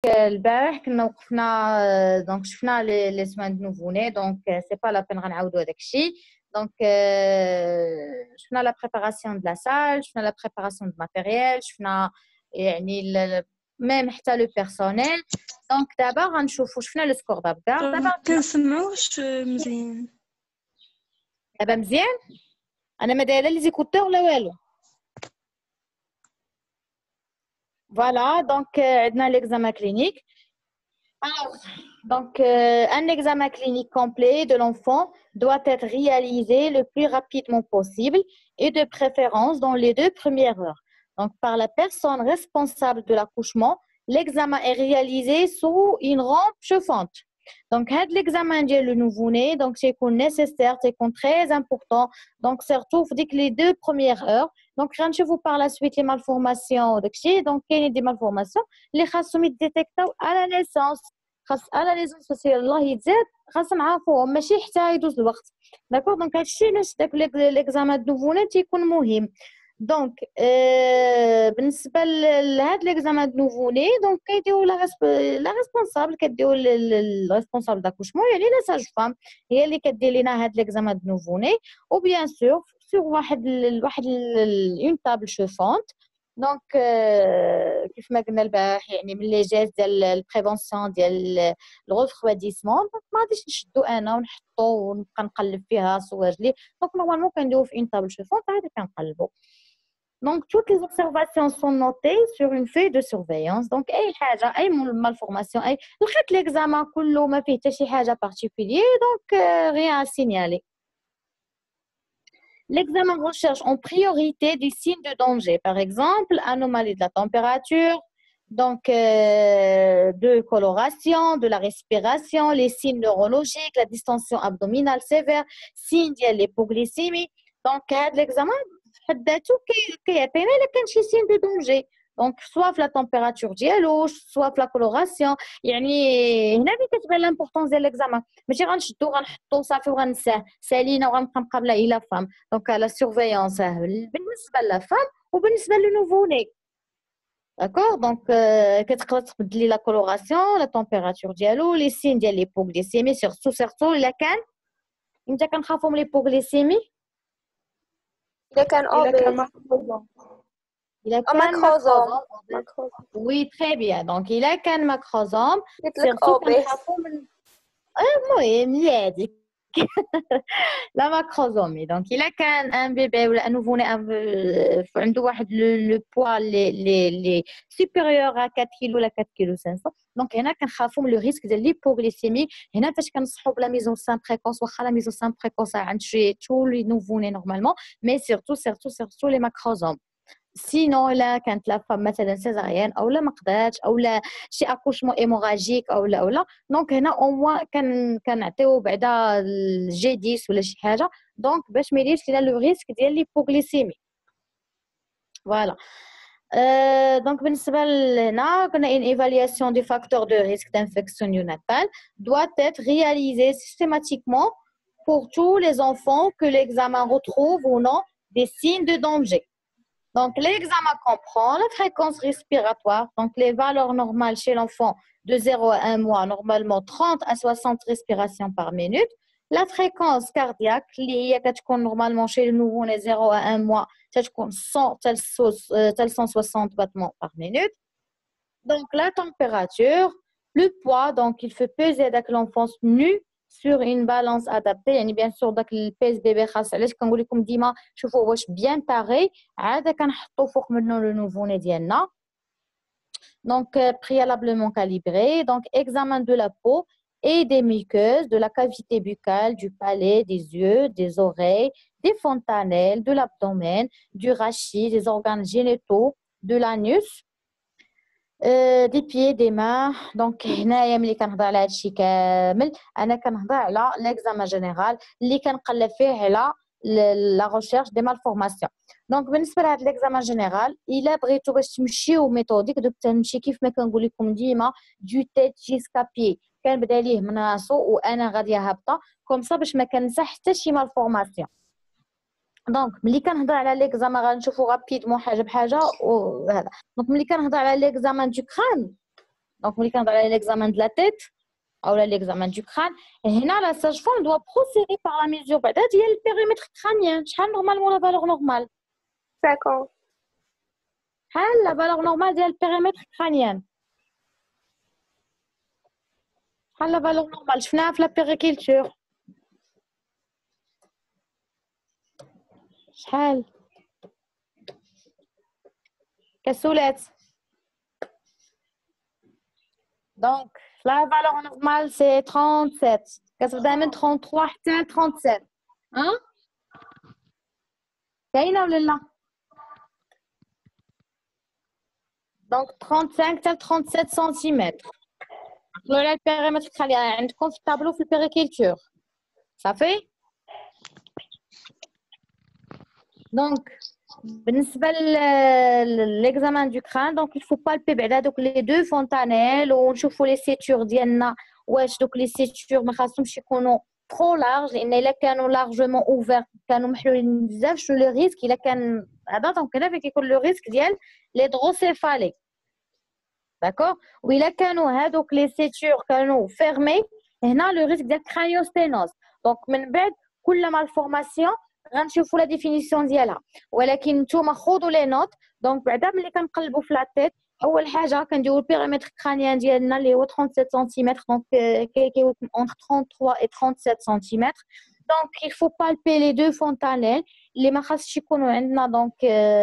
البارح كنا وقفنا دونك شفنا لي سوان دو نوفوني دونك سي با لا بين غنعاودو هذاك الشيء دونك شفنا لا بريباراسيون دو لا سال شفنا لا بريباراسيون دو ماتيريال شفنا يعني ميم حتى لو بيرسونيل دونك دابا غنشوفو شفنا لو سكور دابا كنسمعوش مزيان دابا مزيان انا ما دايره لي زيكوتور ولا والو Voilà, donc l'examen clinique. Alors, donc, un examen clinique complet de l'enfant doit être réalisé le plus rapidement possible et de préférence dans les 2 premières heures. Donc, par la personne responsable de l'accouchement, l'examen est réalisé sous une rampe chauffante. Donc, l'examen de nouveau-né, donc c'est nécessaire, c'est très important. Donc, surtout, dès que les 2 premières heures. Donc, je vous par la suite les malformations. Donc, il y a des malformations. Les خاصهم يديتكتاو à la naissance. À la naissance, c'est الله يتزاد خاصنا نعرفوهم ماشي حتى يدوز الوقت. داكور دونك هادشي علاش داك ليكزامان دو نوفوني تيكون مهم. دونك بالنسبه لهاد ليكزامان دو نوفوني دونك كيديروا لا ريسبونسابل كديروا الريسبونسابل داكوشمون يعني لا ساج فام هي اللي كدير لينا هاد ليكزامان دو نوفوني او بيان سور sur une table chauffante donc كيف ما قلنا البارح يعني من لي جيست ديال البريفونسيون ديال الريفريديسمون ما غاديش نشدو انا ونحطو ونبقى نقلب فيها صواجلي دونك نورمالمون كنديرو في une table chauffante عاد كنقلبو donc toutes les observations sont notées sur une feuille de surveillance donc اي حاجه اي malformation اي لقيت l'examen كله ما فيه حتى شي حاجه particulier donc rien à signaler. L'examen recherche en priorité des signes de danger, par exemple, anomalie de la température, donc de coloration, de la respiration, les signes neurologiques, la distension abdominale sévère, signes de l'hypoglycémie. Donc, l'examen, كيعطينا إلا كان شي signe de danger. Donc, soit la température ديالو, soit la coloration. يعني هنا فين كتبان l'importance ديال l'examen. ماشي غنشدو غنحطو صافي وغنساه سالينا وغنبقى مقابله هي لا فام. دونك لا سيرفيونس بالنسبه لا فام وبالنسبه للنوفوني. داكور دونك كتقدر تبدلي لا كولوراسيون لا تمبيراتور ديالو لي سين ديال ليبوغليسيمي سيرتو الا كان انت كنخافوا من ليبوغليسيمي الا كان إلا كان ماكروزوم وي تري بيان دونك إلا كان ماكروزوم سيرتو كنخافوا من المهم ياديك لا ماكروزومي دونك إلا كان ان بيبي ولا ان نوفوني عنده واحد لو بوا لي سوبيريور ا 4 كيلو ولا 4 كيلو 500 دونك هنا كنخافوا من لو ريسك ديال ليبوغليسيمي هنا فاش كنصحوا بلا ميزون سان بريكوس واخا لا ميزون سان بريكوس عند شي تو لي نوفوني نورمالمون مي سيرتو لي ماكروزوم سينو لا كانت لا فام مثلا سيزاريان او لا مقداتش او لا شي اكوشمون ايموراجيك او لا دونك هنا او موان كنعطيو بعدا الجي 10 ولا شي حاجه دونك باش ما يديرش لينا لو ريسك ديال ليبوغليسيمي فوالا donc بالنسبه لهنا قلنا une évaluation du facteur de risque d'infection néonatale doit être réalisée systématiquement pour tous les enfants que l'examen retrouve ou non des signes de danger. Donc, l'examen comprend la fréquence respiratoire, donc les valeurs normales chez l'enfant de 0 à 1 mois, normalement 30 à 60 respirations par minute. La fréquence cardiaque, qui est normalement chez le nouveau-né 0 à 1 mois, c'est 160 battements par minute. Donc, la température, le poids, donc il faut peser avec l'enfance nue sur une balance adaptée يعني bien sûr داك البيس بيبي خاص علاش كنقول لكم ديما شوفوا واش بيان باري عاد كنحطوا فوق منه لو نوفوني ديالنا donc préalablement calibré donc examen de la peau et des muqueuses de la cavité buccale du palais des yeux des oreilles des fontanelles de l'abdomen du rachis des organes génitaux de l'anus دي بيي دي ما دونك هنايا ملي كنهضر على هادشي كامل انا كنهضر على ليكزامان جينيرال اللي كنقلب فيه على لا ريشيرش دي مالفورماسيون دونك بالنسبه لهاد ليكزامان جينيرال الا بغيتو باش تمشيو ميثوديك دوك تنمشي كيف ما كنقول لكم ديما دو تيت جيسكا بي كنبدا ليه من راسو وانا غاديه هابطه كومسا باش ما كنسى حتى شي مالفورماسيون دونك ملي كنهضر على ليكزامان غنشوفو رابيدمون حاجه بحاجه وهذا دونك ملي كنهضر على ليكزامان دو كران Donc, on a l'examen de la tête ou l'examen du crâne. Et là, la sage-femme doit procéder par la mesure. Il y a le périmètre crânien. C'est normalement la valeur normale. 50. La valeur normale du périmètre crânien. La valeur normale. Je fais la périculture. شحال كسولات. Donc la valeur normale c'est 37. كتبدا من 33 حتى 37. ها كاينه ولا لا؟ Donc 35 حتى 37 سنتيمتر. ولا البيريمتر خليها عندكم في الطابلو في البيريكولتور. صافي؟ Donc بالنسبه للexamen du crâne, donc il faut palper بعدا دوك les deux fontanelles ونشوفوا les sétures ديالنا واش دوك les sétures ما خاصهمش يكونوا trop large لان الا كانوا largement ouverts كانوا محلولين بزاف شنو لو ريسك الا كان هذا دونك هنا فين كيكون لو ريسك ديال l'hydrocéphalie. داكور. والا كانوا هذوك les sétures كانوا fermés هنا لو ريسك ديال craniosténose. دونك من بعد كل مالفورماسيون غنشوفوا لا ديفينيسيون ديالها ولكن نتوما خذوا لي نوت. دونك بعدا ملي كنقلبوا في لا تيت اول حاجه كنديروا البيريمتر كرانيان ديالنا اللي هو 37 سنتيمتر. دونك كيكون entre 33 et 37 سنتيمتر. دونك il faut palper les deux fontanelles اللي ما خاصش يكونوا عندنا. دونك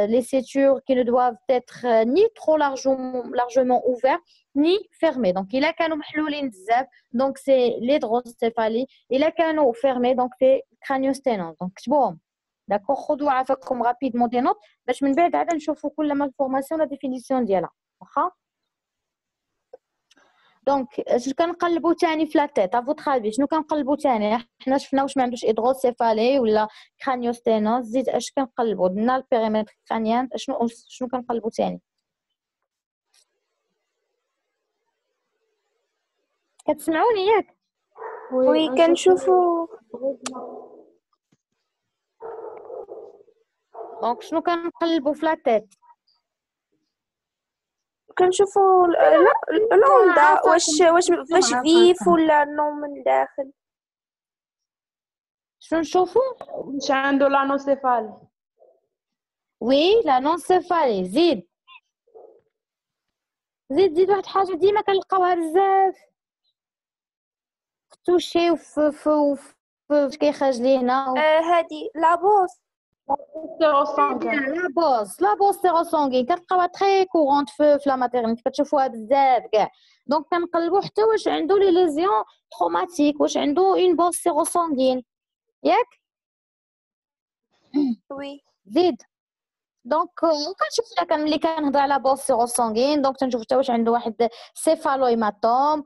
les sétures qui ne doivent être ni trop largement ouverts ni fermés. Donc الا كانوا محلولين بزاف دونك سي l'hydrocéphalie. الا كانوا fermés دونك سي craniosténose. دونك كتبوهم داكوغ. خذوا عافاكم رابيدمون دي نوت باش من بعد عاد نشوفوا كل ما الفورماسيون لا ديفينيسيون ديالها واخا. دونك شنو كنقلبوا ثاني في لا تيت افوتر افي؟ شنو كنقلبوا ثاني؟ حنا شفنا واش ما عندوش هيدروسيفالي ولا كرانيوستينوز. زيد اش كنقلبوا؟ درنا البيريمتر كرانيان. شنو كنقلبوا ثاني؟ كتسمعوني ياك؟ وي كنشوفوا. دونك شنو كنقلبوا في لا تيت؟ كنشوفوا لا الأوندا واش فيف ولا نو من داخل. شنو نشوفوا؟ واش عنده لانوسيفالي. وي لانوسيفالي. زيد واحد حاجه ديما كنلقاوها بزاف توشي وفي كيخرج لينا هادي لابوس. لابوس سيروسونغين كتلقاوها تري كورونت في لا ماتيرنيتي كتشوفوها بزاف كاع. دونك كنقلبوا حتى واش عنده لي ليزيون تروماتيك واش عنده اون بوس سيروسونغين ياك. وي زيد دونك كنشوف الا كان ملي كنهضر على بوس سيروسونغين دونك تنشوف حتى واش عنده واحد سيفالويماتوم.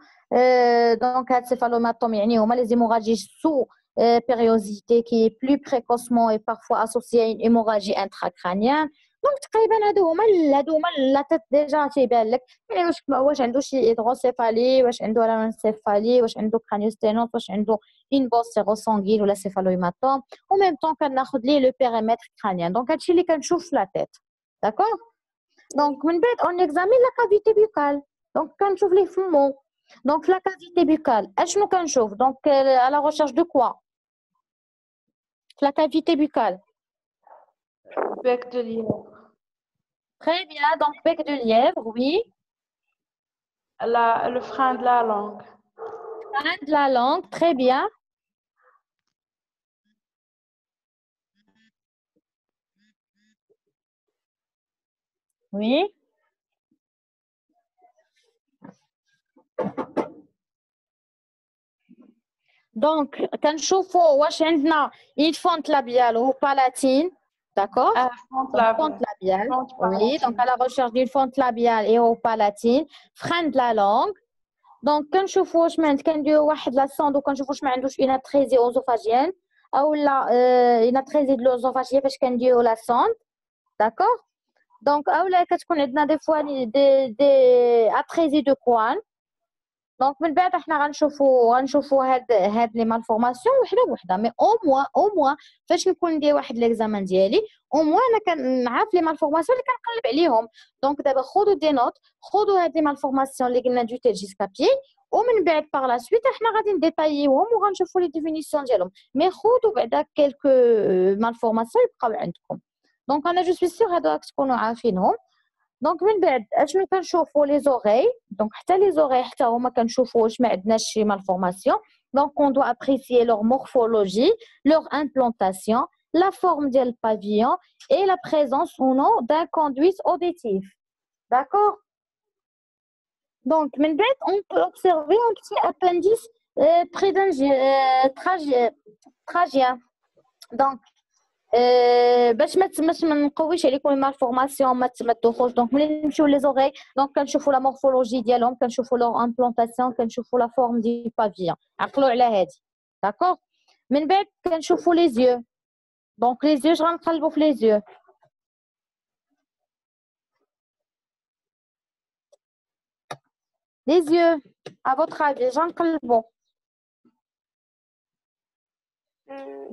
دونك هاد سيفالويماتوم يعني هما لي زيموراجي سو périosité qui est plus précocement et parfois associée à une hémorragie intracrânienne. Donc تقريبا هادو هما لا تيت ديجا تيبان لك يعني واش عنده شي هيدروسيفالي واش عنده لانوسيفالي واش عنده كرانيوستينوز واش عنده une bosse سيروسونغين ولا سيفالويماتوم. او ميم طون كناخذ ليه لو بيريمتر كرانيان. دونك هادشي اللي كنشوف في لا تيت داكور. دونك من بعد اون اكزامين لا كافيتي بوكال. دونك كنشوف ليه فمو. دونك لا كافيتي بوكال اشنو كنشوف؟ دونك على ريشيرش دو كوا la cavité buccale. Bec de lièvre. Très bien, donc bec de lièvre, oui. Le frein de la langue. Frein de la langue, très bien. Oui. Donc, كنشوفوا واش عندنا une fente labiale ou palatine, d'accord? Fente labiale. Oui, donc à la recherche d'une fente labiale et ou palatine, frein de la langue. Donc كنشوفوا واش ما كنديروا واحد لا سوند وكنشوفوا واش ما عندوش une atrésie œsophagienne او لا une atrésie de l'œsophagien فاش كنديروا لا سوند d'accord. Donc اولا كتكون عندنا دي فوا دي atrésie de Cohen دونك من بعد احنا غنشوفوا هاد لي مالفورماسيون وحده بوحده. مي او موان فاش نكون ندير واحد ليكزامان ديالي او موان انا كنعرف لي مالفورماسيون اللي كنقلب عليهم. دونك دابا خذوا دي نوت، خذوا هاد لي مالفورماسيون اللي قلنا دو تيت جيسكا بي، ومن بعد باغ لا سويت احنا غادي نديتاييهم وغنشوفوا لي ديفينيسيون ديالهم. مي خذوا بعدا كيلكو مالفورماسيون يبقاو عندكم. دونك انا جو سوي سيغ هادو راك تكونوا عارفينهم. دونك من بعد اشنو كنشوفوا لي زوغي. دونك حتى لي زوغي حتى هما كنشوفوا واش ما عندناش شي مالفورماسيون. دونك اون دو ابريسيي لور مورفولوجي، لور امبلانتاسيون، la forme ديال البافيون et la présence ou non d'un conduit auditif. D'accord? Donc من بعد on peut observer un petit appendice trachien. Donc باش ما نقويش عليكم المالفورماسيون ما تدخلوش. دونك ملي نمشيو لي زوغي دونك كنشوفوا لا مورفولوجي ديالهم، كنشوفوا لور امبلانتاسيون، كنشوفوا لا فورم دي بافيون. عقلوا على هادي. داكور؟ من بعد كنشوفوا لي زيو. دونك لي زيو غنقلبوا في لي زيو. لي زيو à votre avis غنقلبوا.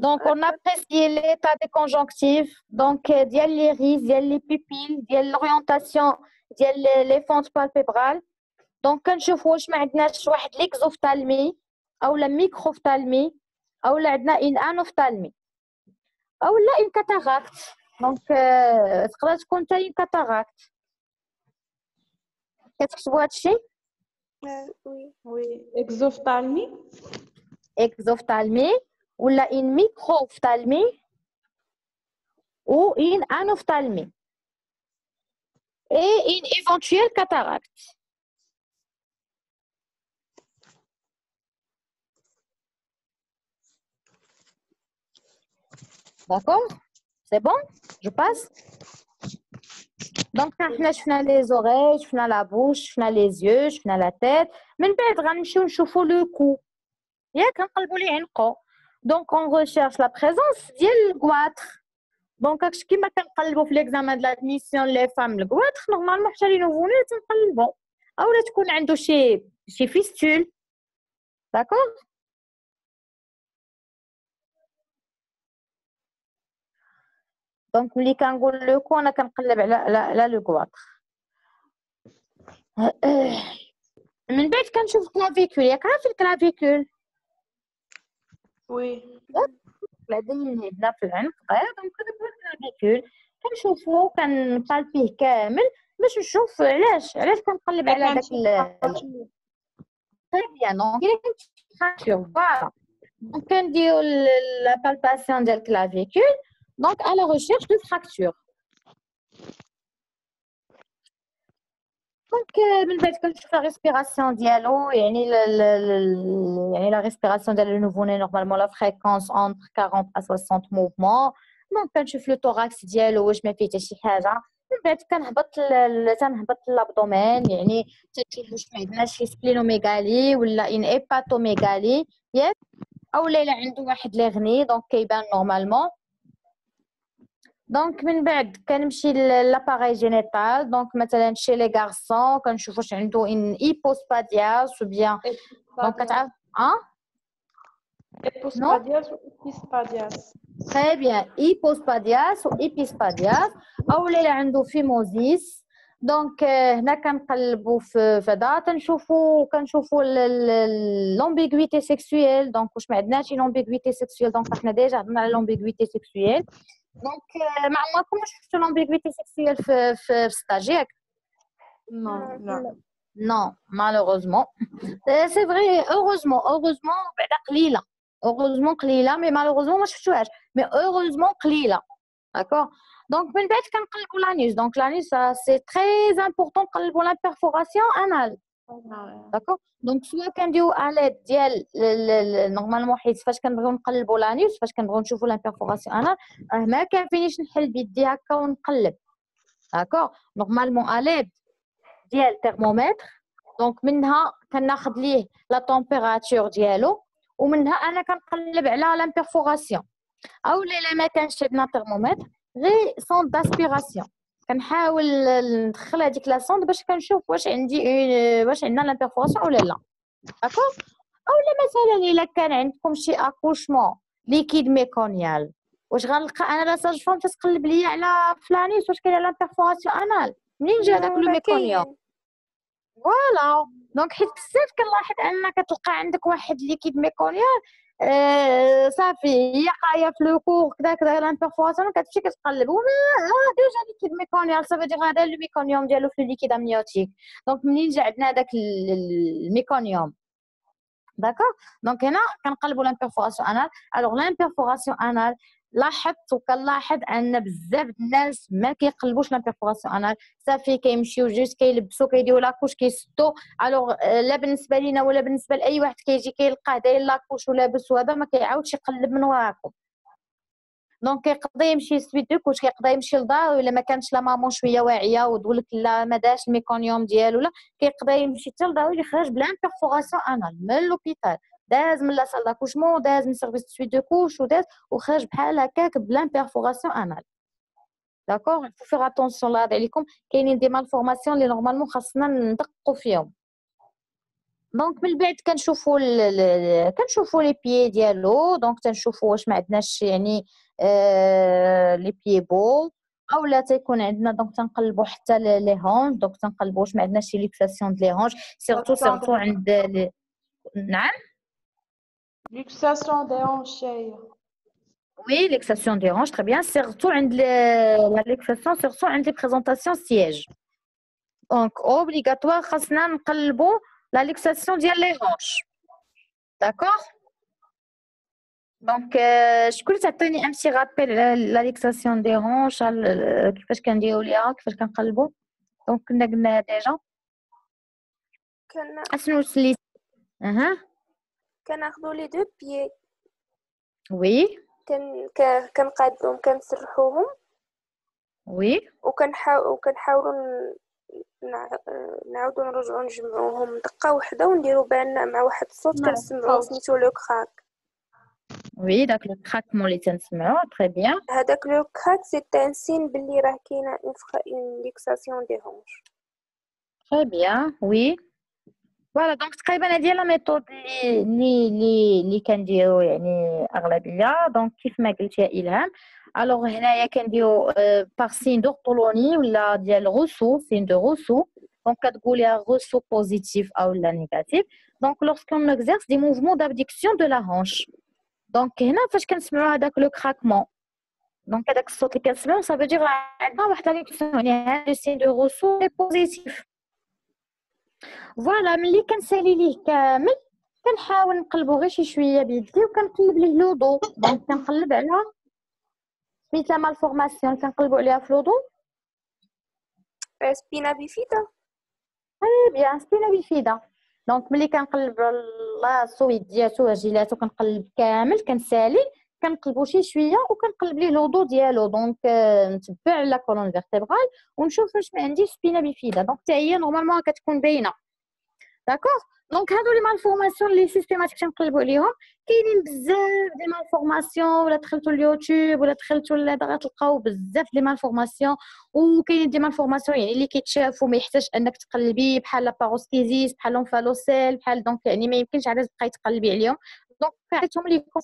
Donc, on apprécie l'état des conjonctifs, donc ديال les iris, ديال les pupilles, ديال l'orientation, ديال les fentes palpébrales. Donc, كنشوفوا واش ما عندناش واحد ليكزوفتالمي أو لا ميكروفتالمي أو لا عندنا إن أنوفتالمي أو لا إن كاتاراكت. دونك تقدر تكون حتى إن كاتاراكت. كتكتبوا هادشي؟ وي اكزوفتالمي إكزوفتالمي ولا إن ميكروفتالمي ou une aneuphthalmie et une éventuelle cataracte. D'accord? C'est bon? Je passe? Donc, احنا شفنا les oreilles, شفنا la bouche, شفنا les yeux, شفنا la tête. من بعد غنمشيو نشوفوا le cou. ياك نقلبوا ليه عنقو. Donc, on recherche la présence ديال الكواطر. دونك هاكشي كيما كنقلبوا في ليكزامان د لادميسيون لي فام الكواطر نورمالمون حتى لي نوفوني تنقلبوا اولا تكون عنده شي فيستول. داكور؟ دونك ملي كنقول لو كو انا كنقلب على لو كواطر. من بعد كنشوف كلافيكول. ياك عارف الكلافيكول؟ وي بعدين اللي عندنا في العنق غير دونك كنبغي الكلافيكول كنشوفو كنبالبيه كامل باش نشوف علاش كنقلب على داك très bien. Donc il y a une fracture. Voilà. Donc كنديرو la palpation ديال الكلافيكول donc à la recherche de fracture. Donc من بعد كنشوف la respiration ديالو يعني يعني la respiration ديال le nouveau-né normalement la fréquence entre 40 à 60 mouvements. Donc كنشوف le thorax ديالو واش ما فيه حتى شي حاجه. من بعد تنهبط الابدومين يعني تشوف واش ما عندناش شي سبلينوميغالي ولا ان ايباتوميغالي ياك اولا الا عنده واحد ليغني دونك كيبان نورمالمون. دونك من بعد كنمشي لاباري جينيتال. دونك مثلا شي لي غارسون كنشوف واش عنده ان ايبوسبادياس او بيان دونك كتعرف ايبوسبادياس و ايبيسبادياس. Très bien, hypospadias ou epispadias او الا عنده فيموزيس. دونك هنا كنقلبوا في هذا كنشوفوا لومبيغويتي سيكسويل. دونك واش ما عندناش لومبيغويتي سيكسويل دونك حنا ديجا هضرنا على لومبيغويتي سيكسويل. دونك ما عمركم شفتوا لومبيغويتي سيكسويل في ستاج ياك؟ Non, malheureusement. C'est vrai, heureusement بعدا قليله. Heureusement قليله مي malheureusement ما شفتوهاش مي heureusement قليله. D'accord? Donc من بعد كنقلبوا l'anus. Donc l'anus c'est très important نقلبوا la perforation anale. D'accord? Donc soit كنديروا à l'aide ديال نورمالمون حيت فاش كنبغيو نقلبوا l'anus فاش كنبغيو نشوفوا la perforation anale ما كنفينيش نحل بيدي هكا ونقلب. D'accord? Normalement à l'aide ديال thermomètre. دونك منها كناخذ ليه لا température ديالو ومنها انا كنقلب على لامبيرفوراسيون او الا ما كانش عندنا ترمومتر غير سوند داسبيراسيون كنحاول ندخل هذيك لا سوند باش كنشوف واش عندي واش عندنا لامبيرفوراسيون ولا لا. داكور اولا مثلا الا كان عندكم شي اكوشمون ليكيد ميكونيال واش غنلقى انا لا ساج فام تتقلب ليا على فلانيس واش كاين لانترفوراسيون انال منين جا داك لو ميكونيوم فوالا دونك حيت بزاف كنلاحظ انك كتلقى عندك واحد ليكيد ميكونيال صافي هي قايه في لو كور كذا كذا لانترفوراسيون كتمشي كتقلب وما ديجا ليكيد ميكونيال صافي دير هذا لو ميكونيوم ديالو في ليكيد امنيوتيك دونك منين جا عندنا داك الميكونيوم داكور دونك هنا كنقلبوا لامبيرفوراسيون انال الوغ لامبيرفوراسيون انال لاحظت وكنلاحظ ان بزاف الناس ما كيقلبوش لامبيرفوراسيون انال صافي كيمشيو جوست كيلبسوا كيديروا لاكوش كيسدوا الوغ لا بالنسبه لينا ولا بالنسبه لاي واحد كيجي كيلقاه داير لاكوش ولابس وهذا ما كيعاودش يقلب من وراكم دونك كيقدر يمشي يسوي دو كوش كيقدر يمشي لدار ولا ما كانش لا مامون شويه واعيه وتقول لك لا ما داش الميكونيوم ديالو لا كيقدر يمشي حتى لدار يخرج بلا بيرفوراسيون انال من لوبيتال داز من لا سال داكوشمون داز من سيرفيس سوي دو كوش وداز وخرج بحال هكاك بلا بيرفوراسيون انال داكور faut faire attention لهذا عليكم كاينين دي مالفورماسيون اللي نورمالمون خاصنا ندققوا فيهم دونك من بعد كنشوفوا كنشوفوا لي بيي ديالو دونك تنشوفوا واش ما عندناش يعني لي بيي بو اولا تيكون عندنا دونك تنقلبوا حتى لي هونج دونك تنقلبوا واش ما عندناش شي ليكساسيون ديال لي هونج سيرتو عند نعم Luxation des hanches شاية. وي ليكساسيون دي هونج تري بيان سيرتو عند لا ليكساسيون سيرتو عند لي بريزونطاسيون سياج دونك اوبليغاتوار خاصنا نقلبوا لا ليكساسيون ديال لي هونج داكور دونك شكون اللي تعطيني ان بتي رابيل على لا ليكساسيون دي هونش كيفاش كنديروا ليها كيفاش كنقلبوا دونك كنا قلنا ديجا شنو اللي كناخذوا لي دو بيي وي كنقادوهم كنسرحوهم وي وكنحاولوا نعاودوا نرجعوا نجمعوهم دقه واحده ونديروا بالنا مع واحد الصوت كنسمعوه سميتو لو كراك وي داك لو كراكمون اللي تنسمعوه تري بيان هذاك لو كراك سي ان سين بلي راه كاينه اون ليكساسيون دي هونج تري بيان وي فوالا دونك تقريبا هادي لا ميثود اللي كنديروا يعني اغلبيه دونك كيف ما قلت يا الهام الوغ هنايا كنديروا بار سين دورتولوني ولا ديال غوسو سين دو غوسو دونك كتقولي غوسو بوزيتيف او لا نيجاتيف دونك لورسكون نكزيرس دي موفمون دابديكسيون دو لا هونش دونك هنا فاش كنسمعوا هذاك لو كراكمون دونك هذاك الصوت اللي كنسمعوا صافي دير عندنا واحد لا يعني هذا سين دو غوسو بوزيتيف فوالا ملي كنسالي ليه كامل كنحاول نقلبو غير شي شويه بيدي وكنقلب ليه لوضو دونك كنقلب على سميت لا مالفورماسيون كنقلبوا عليها في لوضو سبينا بيفيدا بيان سبينا بيفيدا دونك ملي كنقلب لاسو يدياتو رجيلاتو كنقلب كامل كنسالي كنقلبو شي شويه وكنقلب ليه لوضو ديالو دونك نتبع لا كولون فيرتيبرال ونشوف واش ما عندي سبينا بيفيدا دونك حتى هي نورمالمون كتكون باينه داكوغ دونك هادو لي مالفورماسيون لي سيستيماتيك تنقلبوا عليهم كاينين بزاف دي مالفورماسيون ولا دخلتوا اليوتيوب ولا دخلتوا لهذا غتلقاو بزاف دي مالفورماسيون وكاينين دي مالفورماسيون يعني اللي كيتشافوا ما يحتاج انك تقلبي بحال لا باروسكيزيس بحال لونفالوسيل بحال دونك يعني ما يمكنش عاد تبقاي تقلبي عليهم دونك عطيتهم ليكم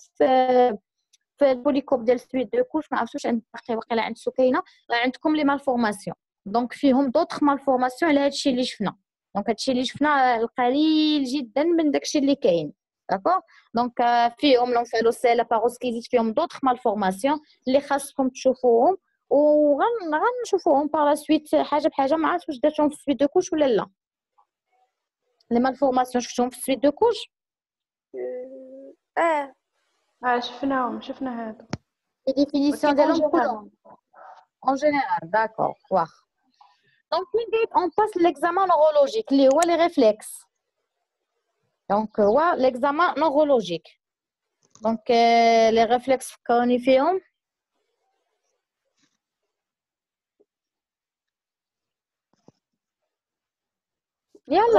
في البوليكوب ديال سويت دو كوش ما عرفتش عند واقيلا عند سكينه عندكم لي مالفورماسيون دونك فيهم دوطخ مالفورماسيون على هادشي اللي شفنا دونك هادشي اللي شفنا القليل جدا من داكشي اللي كاين داكوغ دونك فيهم لونفالوسيل لا باروسكيزيس فيهم دوطخ مالفورماسيون اللي خاصكم تشوفوهم وغنشوفوهم باغ لا سويت حاجه بحاجه ما عرفتش واش درتهم في سويت دو كوش ولا لا لي مالفورماسيون شفتهم في سويت دو كوش شفنا هادو لي ديفينيسيون ديالهم كلهم en général d'accord واخ Donc, on passe l'examen neurologique, les réflexes. Donc, l'examen neurologique. Donc, les réflexes cognitifs.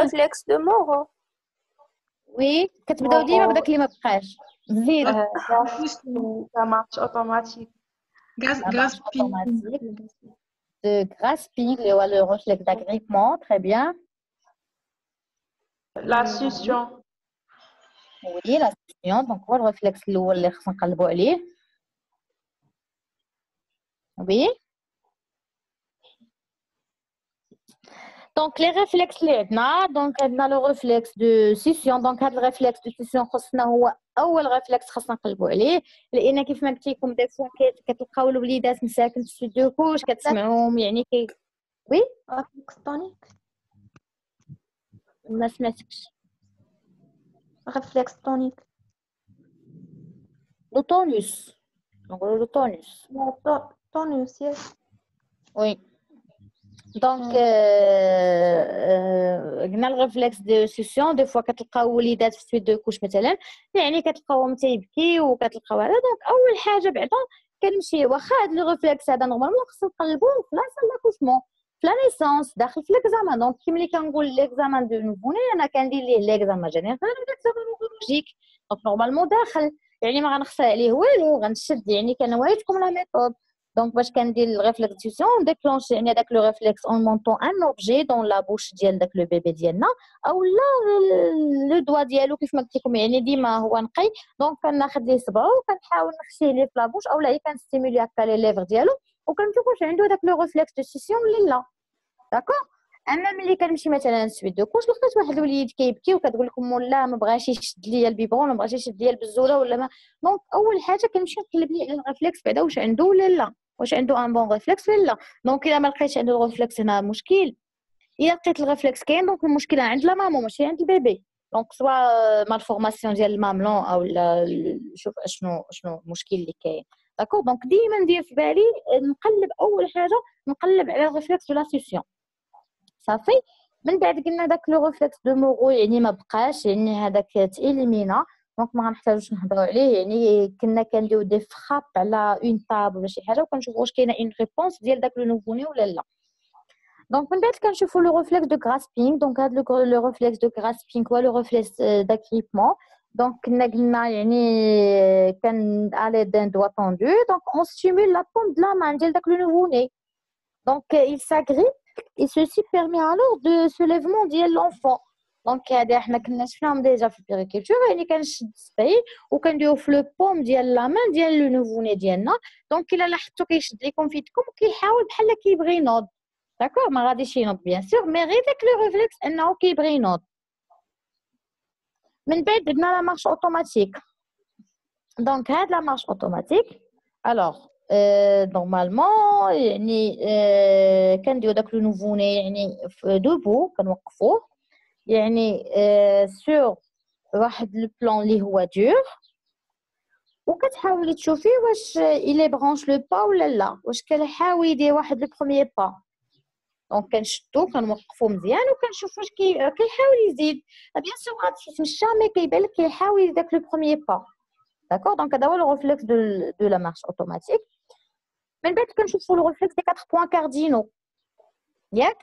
réflexe de Moro. Oui, كتبداو ديما بداك اللي ما بقاش. زيد. Ça marche automatique. De grasping, le réflexe d'agrippement, très bien. La succion. وي لا سيسيون دونك هو الريفلكس الاول اللي خصنا نقلبوا عليه وي دونك لي ريفلكس اللي عندنا دونك عندنا لو ريفلكس دو سيسيون دونك هذا الريفلكس دو سيسيون خصنا هو اول ريفلكس خصنا نقلبوا عليه لان كيف ما قلت لكم دي فوا كتلقاو الوليدات مساكن في دو كوش كتسمعوهم يعني وي ريفلكس تونيك ما سمعتكش ريفلكس تونيك لو تونus نقولوا لو تونus تونيوس يس وي دونك قلنا الريفلكس دو سيسيون دو فوا كتلقاو وليدات في سويت دو كوش مثلا يعني كتلقاوهم تيبكي وكتلقاو هذا دونك اول حاجه بعدا كنمشي واخا هذا لو ريفلكس هذا نورمالمون خصنا نقلبوه في لاصال لاكوشمون في لا نيسونس داخل في ليكزامان دونك كي ملي كنقول ليكزامان دو نوفوني انا كندير ليه ليكزامان جينيرال ليكزامان نورولوجيك دونك نورمالمون داخل يعني ما غنخسر عليه والو غنشد يعني كنوريتكم لا ميثود دونك باش كندير الريفلكس ديسيون ديكلونش يعني هذاك لو ريفلكس اون مونطون ان اوبجي دون لا بوش ديال داك لو بيبي ديالنا او لا لو دوا ديالو كيف ما قلت لكم يعني ديما هو نقي دونك كناخذ ليه صبعو وكنحاول نخشيه ليه في لا بوش اولا هي كنستيمولي هكا لي ليفر ديالو وكنشوف واش عنده داك لو ريفلكس دو سيسيون ولا لا داكور اما ملي كنمشي مثلا سويت دو كوش لقيت واحد الوليد كيبكي وكتقول لكم لا ما بغاش يشد ليا البيبرون ما بغاش يشد ليا البزوله ولا ما دونك اول حاجه كنمشي نقلب ليه على الريفلكس بعدا واش عنده ولا لا واش عنده ان بون ريفلكس ولا لا دونك الا ما لقيتش عنده الريفلكس هنا مشكل الا لقيت الريفلكس كاين دونك المشكله عند لا مامون ماشي عند البيبي دونك سوا مالفورماسيون ديال الماملون او شوف شنو المشكل اللي كاين داكور دونك ديما ندير في بالي نقلب اول حاجه نقلب على الريفلكس دو لا سيسيون صافي من بعد قلنا داك لو ريفلكس دو موغو يعني ما بقاش يعني هذاك تإليمينا دونك ما غنحتاجوش نهضروا عليه يعني كنا كنديرو دي فراب على اون طاب ولا شي حاجه وكنشوفوا واش كاينه اون ريبونس ديال داك لو نوفوني ولا لا دونك من بعد كنشوفوا لو ريفلكس دو غراسبينغ دونك هذا لو ريفلكس دو غراسبينغ هو لو ريفلكس داغريبمون دونك كنا قلنا يعني كان على دان دوا طوندو دونك اون ستيمول لا بوم د لا مان ديال داك لو نوفوني دونك il s'agrippe et ceci permet alors de soulèvement ديال l'enfant دونك هذا حنا كنا شفناهم ديجا في البيريكولتور يعني كنشد الصبي وكنديرو في لو بوم ديال لا مان ديال لو نوفوني ديالنا دونك الا لاحظتو كيشد لكم في يدكم وكيحاول بحال كيبغي ينوض داكور ما غاديش ينوض بيان سور مي غير داك لو ريفلكس انه كيبغي ينوض من بعد عندنا لا مارش اوتوماتيك دونك هاد لا مارش اوتوماتيك الوغ نورمالمون يعني كنديرو داك لو نوفوني يعني دوبو كنوقفوه يعني سور واحد لو بلان اللي هو دور وكتحاولي تشوفي واش الي برونش لو با ولا لا واش كيحاول يدير واحد لو بروميير با دونك كنشدو كنوقفو مزيان وكنشوف واش كيحاول يزيد بيان سور غادي يتمشى مي كيبان لك كيحاول يدير داك لو بروميير با داكور دونك هذا هو لو ريفلكس دو لا مارش اوتوماتيك من بعد كنشوفو لو ريفلكس دي 4 بوين كاردينو ياك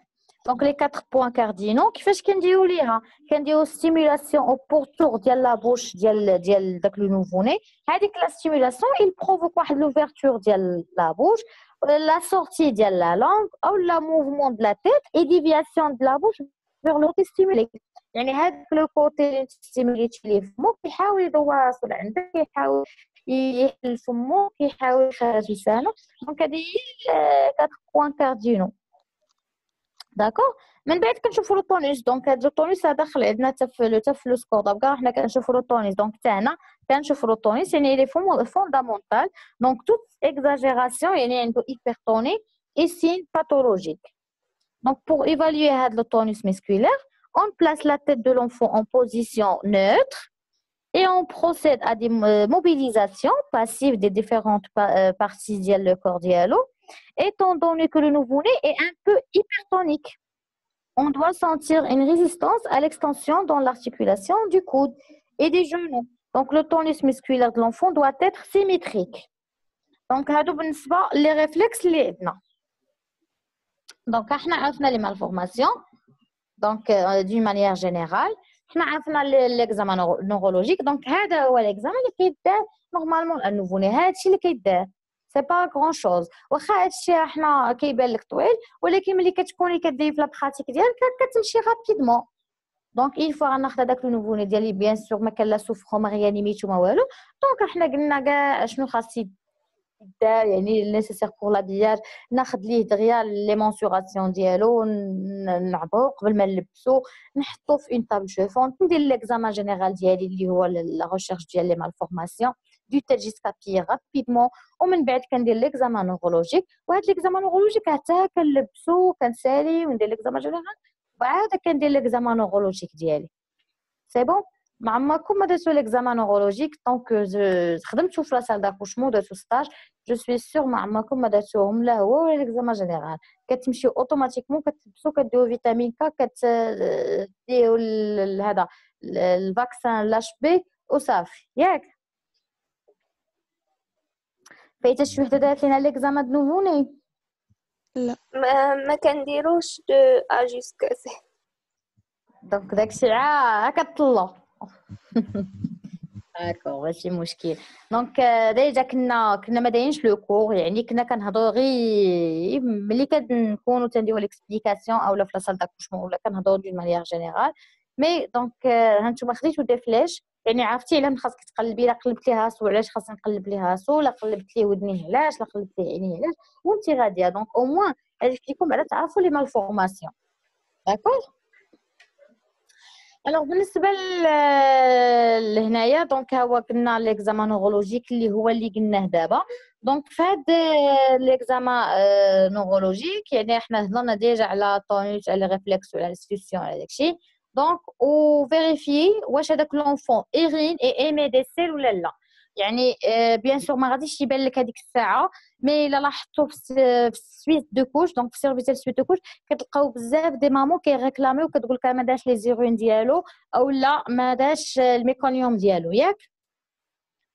دونك لي 4 بوين كاردينو كيفاش كنديرو ليها كنديرو ستيمولاسيون او بورتور ديال لا بوش ديال داك لو نوفوني هذيك لا ستيمولاسيون il provoque واحد لوفيرتور ديال لا بوش la sortie ديال la langue او la mouvement de la tête et déviation de la bouche vers le côté stimulé يعني هذاك لو كوتي اللي ستيموليتي ليه فمو كيحاول يواصل عندك كيحاول يحل فمو كيحاول يخرج لسانه دونك هذه هي 4 بوين كاردينو داكور من بعد كنشوفوا لو طونيس دونك هذا الطونيس داخل عندنا حتى في لو سكور دابا حنا كنشوفوا لو طونيس دونك حتى هنا كنشوفوا لو طونيس يعني لي فوندامونتال دونك توت اكزاجيراسيون يعني عنده هيبرتوني اي سين باثولوجيك دونك pour évaluer هذا le tonus musculaire on place la tête de l'enfant en position neutre et on procède à des mobilisations passives des différentes parties du corps dialo étant donné que le nouveau-né est un peu hypertonique. On doit sentir une résistance à l'extension dans l'articulation du coude et des genoux. Donc, le tonus musculaire de l'enfant doit être symétrique. Donc, هادو بالنسبة les réflexes اللي عندنا. Donc, احنا عرفنا les malformations. Donc, d'une manière générale. احنا عرفنا l'examen neurologique. Donc, هذا هو l'examen اللي كيدار normalement النوفو-né. هادشي اللي كيدار. سي با غران شوز واخا هادشي احنا كيبان لك طويل ولكن ملي كتكوني كديري في لا براتيك ديالك كتمشي رابيدمون دونك il faut ناخذ هذاك لو نوفو ني ديالي بيان سور ما كان لا سوفرو ما ريانيميتو ما والو. دونك احنا قلنا كاع شنو خاص يدار يعني نيسيسير بور لابياج، ناخذ ليه دغيا لي مونسوراسيون ديالو نعبرو قبل ما نلبسو، نحطو في اون طابل شوفون، ندير ليكزامان جينيرال ديالي اللي هو لا ريشيرش ديال لي مالفورماسيون دو تيل جيسكا بي رابيدمون، ومن بعد كندير ليكزامان نورولوجيك، وهاد ليكزامان نورولوجيك حتى كنلبسو كنسالي وندير ليكزامان جينيرال، وعاد كندير ليكزامان نورولوجيك ديالي. سي بون ما عمركم ما درتو ليكزامان نورولوجيك طونك خدمتو في لا سال داكوشمون درتو ستاج، جو سوي سور ما عمركم ما درتوهم لا هو ولا ليكزامان جينيرال. كتمشيو اوتوماتيكمون كتلبسو كديرو فيتامين كا كديرو هذا الفاكسان لاش بي وصافي ياك. فايته شي وحده دارت لينا ليكزامان د نوفوني لا ما كنديروش دو ا جوسكا سي. دونك داكشي عا كطلو داكور ماشي مشكل. دونك ديجا كنا ما دايرينش لو كور، يعني كنا كنهضروا غير ملي كنكونوا تنديروا ليكسبليكاسيون اولا في لاصال داكوشمون ولا كنهضروا دون مانيير جينيرال. مي دونك هانتوما خديتو دي فلاش، يعني عرفتي علاه خاصك تقلبي، لا قلبت ليه راسو علاش خاصني نقلب ليه راسو، لا قلبت ليه ودنيه علاش، لا قلبت ليه عينيه علاش، وانت غاديه. دونك او موان هذيك ليكم على تعرفوا لي مالفورماسيون. داكور. الوغ بالنسبه لهنايا دونك هو قلنا ليكزامان نورولوجيك اللي هو اللي قلناه دابا. دونك في هاد ليكزامان نورولوجيك يعني احنا هضرنا ديجا على طونيت على ريفلكس وعلى الانستيتيون على داكشي. دونك و فيريفي واش هذاك لونفون ايرين اي ايمي دي سيل ولا لا. يعني بيان سور ما غاديش يبان لك هذيك الساعه، مي الا لاحظتو في سويت دو كوش، دونك في سيرفيس ديال سويت دو كوش كتلقاو بزاف دي مامون كيريكلاميو كتقول لك ما داش لي زيرون ديالو او لا ما داش الميكونيوم ديالو ياك.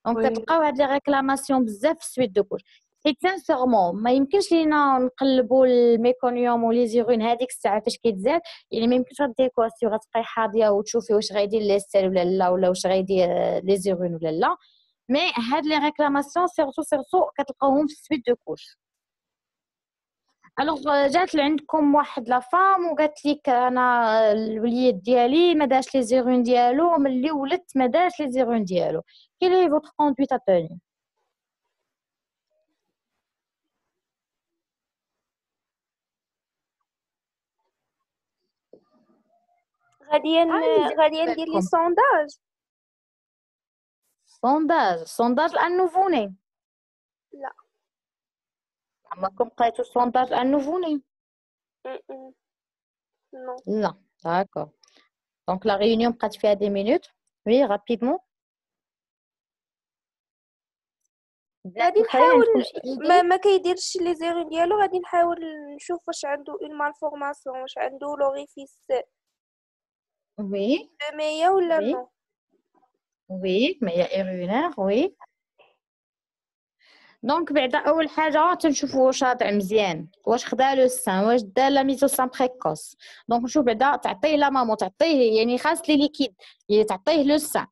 دونك كتلقاو هاد لي ريكلاماسيون بزاف في سويت دو كوش، حيت سانسيرمون ما يمكنش لينا نقلبوا الميكونيوم ولي زيرون هذيك الساعه فاش كيتزاد، يعني ما يمكنش غدير كواسيو غتبقاي حاضيه وتشوفي واش غيدير لي ستيل ولا لا، ولا واش غيدير لي زيرون ولا لا. مي هاد لي ريكلاماسيون سيرتو كتلقاوهم في سويت دو كوش. الوغ جات لعندكم واحد لا فام وقالت لك انا الوليد ديالي ما داش لي زيرون ديالو، ملي ولدت ما داش لي زيرون ديالو، كي لي فوتر كوندويت ا توني؟ غادي ندير لي سونداج. سونداج الان نوفوني؟ لا عمركم قريتو سونداج الان نوفوني؟ نو. لا داكور. دونك لا ريونيون بقات فيها دي مينوت. وي رابيدمون غادي نحاول ما كيديرش لي زيرو ديالو، غادي نحاول نشوف واش عنده اون مالفورماسيون، واش عنده لوريفيس وي 100 ولا وي نو. وي ما هي ايرونير وي. دونك بعدا اول حاجه تنشوفوا واش راضع مزيان، واش خدا لو سان، واش دار لا ميزوسان بريكوس. دونك نشوف بعدا تعطيه لا مامو، تعطيه يعني خاص لي ليكيد يعني تعطيه لو سان،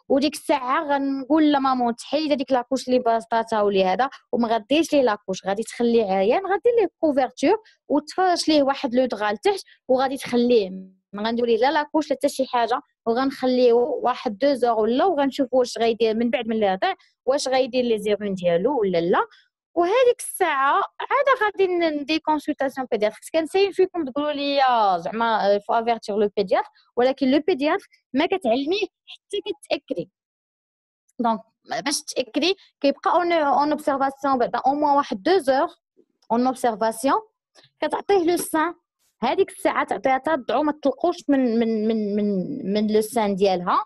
وديك الساعه غنقول لا مامون تحيد هذيك لاكوش اللي باسطاتها ولي هذا وما غاديش ليه لاكوش، غادي تخليه عيان، غادي ليه كوفرتور وتفرش ليه واحد لو دغا لتحت وغادي تخليه، ما غندير ليه لا لاكوش لا حتى شي حاجه، وغنخليه واحد 2 زور ولا، وغنشوفوا واش غيدير من بعد من رضع واش غيدير لي زيرون ديالو ولا لا. وهذيك الساعه عاد غادي ندير كونسلطاسيون بيدياتر. كنساين فيكم تقولوا لي زعما فو افيرتير لو بيدياتر، ولكن لو بيدياتر ما كتعلميه حتى كتاكدي. دونك باش تاكدي كيبقى اون اوبسيرفاسيون بعدا او موان واحد 2 زور اون اوبسيرفاسيون، كتعطيه لو سان. هذيك الساعه تعطيها تضعو ما تطلقوش من لو سان ديالها،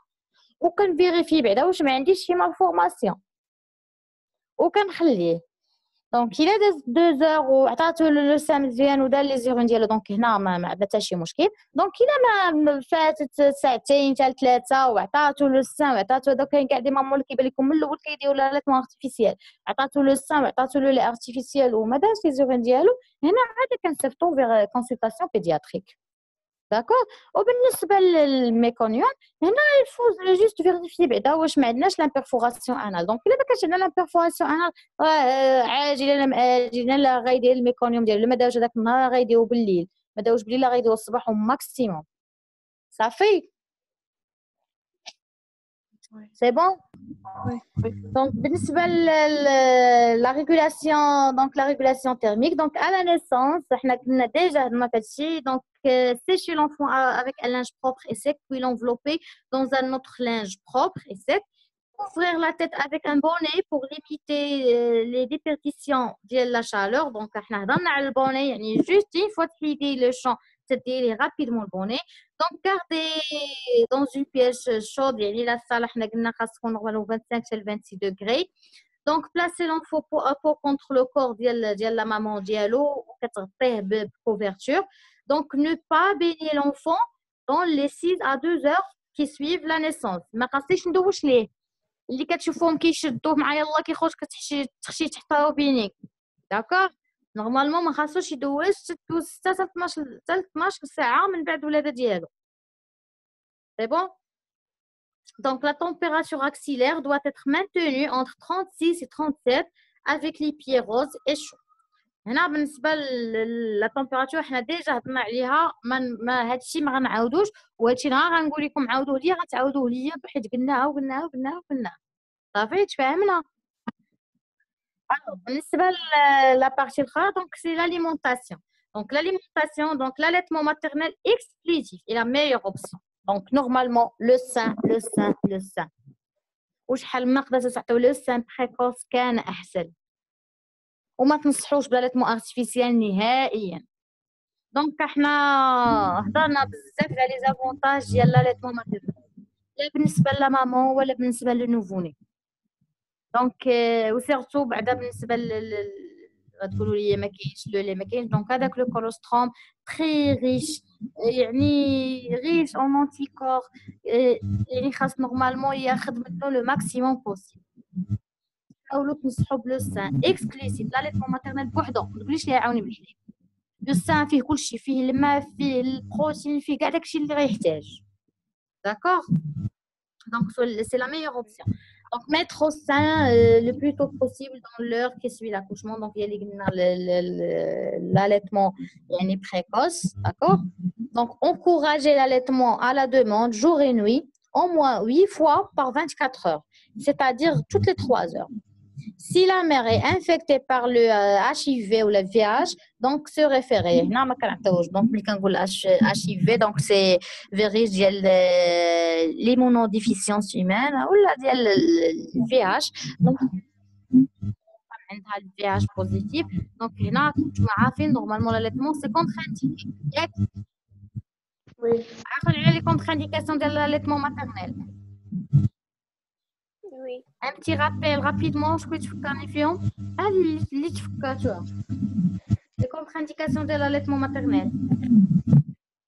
وكنفيريفي بعدا واش ما عنديش شي مالفورماسيون وكنخليه. دونك الا داز 2 زور وعطاتو لو سان مزيان ودار لي زيرون ديالو، دونك هنا ما عندنا حتى شي مشكل. دونك الا ما فاتت ساعتين حتى 3 وعطاتو لو سان وعطاتو هذا، كاين كاع دي مامون اللي كيبان لكم من الاول كيديروا لا لاتمون ارتيفيسيال، عطاتو لو سان وعطاتو له لي ارتيفيسيال وما دارش لي زيرون ديالو، هنا عاد كنصيفطو فيغ كونسلطاسيون بيدياتريك. داكور. وبالنسبه للميكونيون هنا الفوز جوست فيريفي بعدا واش ما عندناش لامبيرفوراسيون انال. دونك الا ما كانش عندنا لامبيرفوراسيون انال عاجلا ام اجلا لا غيدير الميكونيوم ديالو، ما داوش هذاك النهار غيديرو بالليل، ما داوش بالليل غيديرو الصباح وماكسيموم. Ça fait. Oui. C'est bon? Oui. Donc, la régulation thermique. Donc, à la naissance, on a déjà donc, sécher l'enfant avec un linge propre et sec, puis l'envelopper dans un autre linge propre et sec. Couvrir la tête avec un bonnet pour limiter les déperditions de la chaleur. Donc, on a le bonnet, juste une fois que le champ, c'est rapidement le bonnet. Donc, gardez dans une pièce chaude, la salle, on a normalement 25 à 26 degrés. Donc, placez l'enfant contre le corps de la maman dialo ou couverture. Donc, ne pas baigner l'enfant dans les 6 à 2 heures qui suivent la naissance. ما قصديش ندوش ليه اللي كتشوفوهم كيشدوه مع يلاه كيخرج كتخشي تحطها بينيك داكوغ نورمالمون ما خاصوش يدوز 6 حتى 12 ساعه من بعد الولاده ديالو سي بون. Donc, la température axillaire doit être maintenue entre 36 et 37 avec les pieds roses et chauds. هنا بالنسبه لا تمبيراتور حنا ديجا هضرنا عليها ما هادشي ما غنعاودوش وهادشي نهار غنقول لكم عاودوه ليا غتعاودوه ليا حيت قلناها وقلناها صافي تفاهمنا. بالنسبه لا بارتي الاخرى دونك سي l'alimentation. Donc l'alimentation, donc l'allaitement maternel exclusif est la meilleure option. Donc normalement le sein وشحال ما نقدر تعطيو لو سان بريكوس كان احسن وما تنصحوش بالاليتمون ارتيفيسيال نهائيا. دونك احنا هضرنا بزاف على لي زافونتاج ديال الاليتمون ماتيرنال لا بالنسبه لمامون ولا بالنسبه للنوفوني. دونك وسيرتو بعدا بالنسبه غتقولوا لي ما كاينش لو ما كاينش. دونك هذاك لو كولوستروم تري ريش يعني ريش اون انتي كور يعني خاص نورمالمون ياخذ منه لو ماكسيموم بوسيبل. حاولوا تنصحوا بلو سان اكسكلوسيف لاليتمون ماتيرنال بوحدو ما تقوليش لي عاوني بالحليب. لو سان فيه كلشي فيه الماء فيه البروتين فيه كاع داكشي اللي غيحتاج داكوغ. دونك سي لا ميور اوبسيون. Donc, mettre au sein le plus tôt possible dans l'heure qui suit l'accouchement. Donc, il y a l'allaitement précoce. D'accord? Donc, encourager l'allaitement à la demande jour et nuit, au moins 8 fois par 24 heures, c'est-à-dire toutes les 3 heures. Si la mère est infectée par le HIV ou le VIH, donc se référer. Donc, HIV, donc c'est virus de l'immunodéficience humaine ou le VIH. Donc, le VIH positif. Donc, normalement, l'allaitement, c'est contre-indiqué. Oui. Les contre-indications de l'allaitement maternel. Oui. Un petit rappel rapidement, je peux te faire les contre-indications de l'allaitement maternel.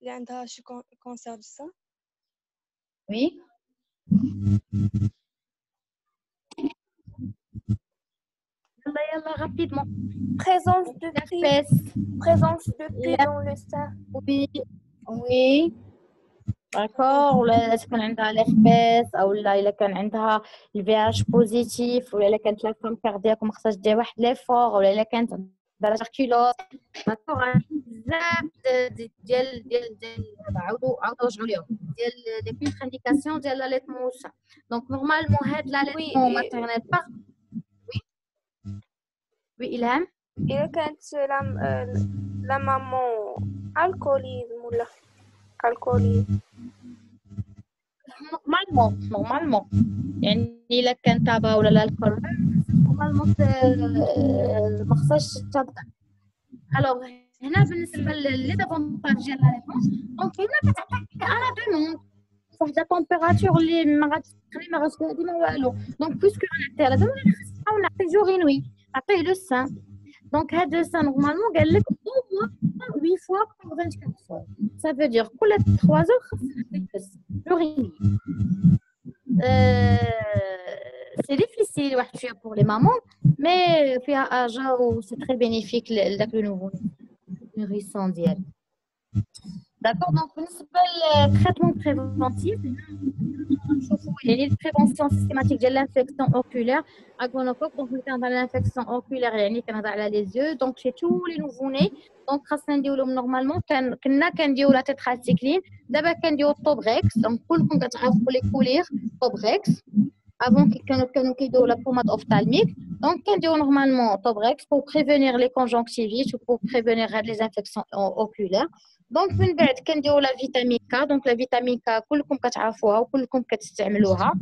اللي عندها شي كونسير دو سا. Oui. يلا rapidement. Présence de plis dans le sein. Oui. d'accord ولا تكون عندها الهربس او لا الا كان عندها الفياج بوزيتيف ولا الا كانت لا فام كاردياك وما خصهاش دير واحد ليفور ولا الا كانت عندها تركيلوز داكوغ بزاف ديال عاودوا رجعوا ليهم ديال لي كونتر انديكاسيون ديال لاليتمون. دونك نورمالمون هاد لاليتمون ماتيرنال باغ وي إلهام إذا كانت لا مامون الكوليزم ولا الكوليزم نورمالمون يعني الا كان تابا ولا الكول نورمالمون ما خصهاش تبدا. الوغ هنا بالنسبه لي دافونتاج ديال لاليتمون دونك هنا كتعطيك على دوموند فواحد لا تمبيراتور اللي ما غتهدي ما والو. دونك بويسكو غنعطي على دوموند خاص نحاول نعطي جوغي نوي نعطيه لو سان. دونك هاد لو سان نورمالمون قال لك او 8 fois par 24 heures. Ça veut dire كل 3 heures خاص نعطيه بس جوغي نوي. C'est difficile واحد شويه pour les mamans mais فيها اجا و سي تري بينيفيك لداك لو نوفو نوريسون ديالو. داكور. دونك بالنسبه للتريتمون بريفونتيف نشوفوا يعني البريفونسيون سيستيماتيك ديال لانفيكسيون اوكولير اغونوكوك. دونك ملي كنهضر على لانفيكسيون اوكولير يعني كنهضر على لي زيو. دونك شي تو لي نوفوني دونك خاصنا نديرو نورمالمون كنا كنديرو لا تيتراسيكلين، دابا كنديرو الطوبغيكس. دونك كلكم كتعرفوا لي كولير طوبغيكس avant كانوا كيديروا لا بوماد اوفتالميك. دونك كنديروا نورمالمون طوبغيكس pour prévenir les conjonctivites ou pour prévenir هاد les infections oculaires. دونك من بعد كنديروا لا فيتامين كا. دونك لا فيتامين كا كلكم كتعرفوها وكلكم كتستعملوها.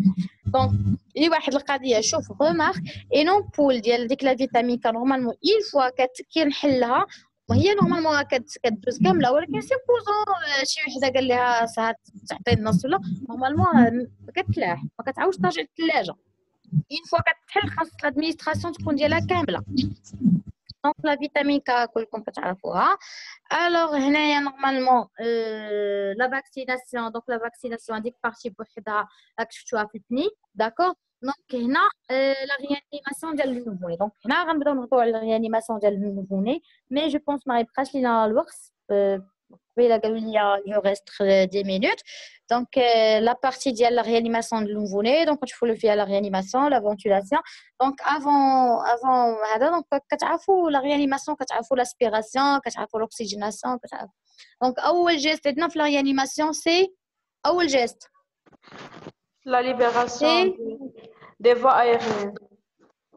دونك لي واحد القضيه شوف رمارك اي نون بول ديال ديك لا فيتامين كا نورمالمون اون فوا كنحلها وهي نورمالمون كدوز كامله، ولكن سيبوزون شي وحده قال لها ساعات تعطي النص ولا نورمالمون ما كتلاح ما كتعاودش ترجع للثلاجه. اون فوا كتحل خاص الادمينستراسيون تكون ديالها كامله. دونك لا فيتامين كا كلكم كتعرفوها. الوغ هنايا نورمالمون لا فاكسيناسيون. دونك لا فاكسيناسيون هذيك بارتي بوحدها راك شفتوها في البني داكور. دونك هنا لا ريانيماسيون ديال النوفوني. دونك هنا غنبداو نهضروا على لا ريانيماسيون ديال النوفوني مي جو بونس ما غيبقاش لينا الوقت. قبيله قالوا لي يو ريست 10 مينوت. دونك لا بارتي ديال لا ريانيماسيون ديال النوفوني دونك نشوفوا فيها لا ريانيماسيون لا فونتولاسيون. دونك افون هذا دونك كتعرفوا لا ريانيماسيون كتعرفوا لاسبيراسيون كتعرفوا لوكسيجيناسيون كتعرفوا. دونك اول جيست عندنا في لا ريانيماسيون سي اول جيست La libération des voies aériennes.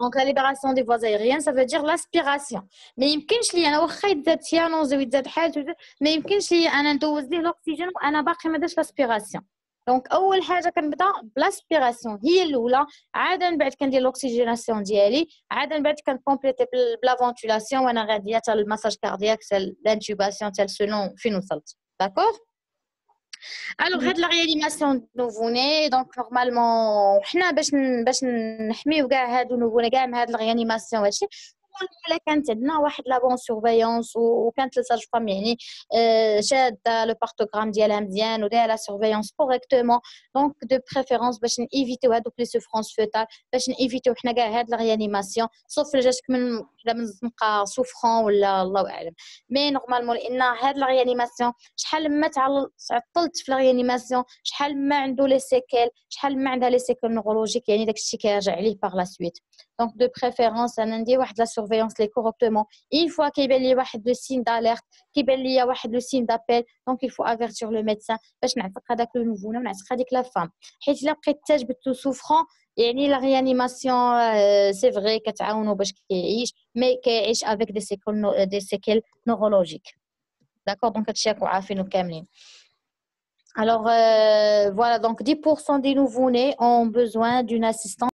Donc la libération des voies aériennes ça veut dire l'aspiration. ما يمكنش لي انا واخا يتزاد سيانوز ويتزاد حاجه ما يمكنش لي انا ندوز ليه الاكسجين وانا باقي ما درتش لاسبيراسيون. دونك اول حاجه كنبدا بلاسبيراسيون هي الاولى، عاد من بعد كندير الاكسجيناسيون ديالي، عاد من بعد كنكومبليتي بلا فونتولاسيون وانا غاديه حتى المساج كاردياك حتى لانتوباسيون حتى سولون فين وصلت. داكور. الوغ هاد لا ريانيماسيون نوفوني دونك نورمالمون حنا باش نحميو كاع هادو نوفوني كاع من هاد لا ريانيماسيون هادشي الا كانت عندنا واحد لا بون سورفيونس وكانت الساج فام يعني شاده لو بارتوغرام ديالها مزيان ودايره لا سورفيونس كوريكتومون. دونك دو بريفيرونس باش نيفيتيو هادوك لي سوفرونس فوتال باش نيفيتيو حنا كاع هاد لا ريانيماسيون صوف جاتك من زنقه سوفرون ولا الله اعلم. مي نورمالمون لان هاد لا ريانيماسيون شحال ما تعطلت في لا ريانيماسيون شحال ما عنده لي سيكيل شحال ما عندها لي سيكيل نورولوجيك يعني داكشي كيرجع عليه باغ لا سويت. دونك دو بريفيرونس انا ندير واحد لا سورفيونس لي كوركتومون اون فوا كيبان لي واحد لو سين داليرت كيبان لي واحد لو سين دابيل دونك il faut avertir لو ميدسان باش نعتق هذاك لو نوفون ونعتق هذيك لا فام. حيت الا بقيت تجبدتو سوفرون يعني لا ريانيماسيون سي فري كتعاونو باش كيعيش مي كيعيش افيك دي سيكيل نورولوجيك. داكور. دونك هادشي راكم عارفينو كاملين. Alors voilà donc 10% des nouveau-nés ont besoin d'une assistance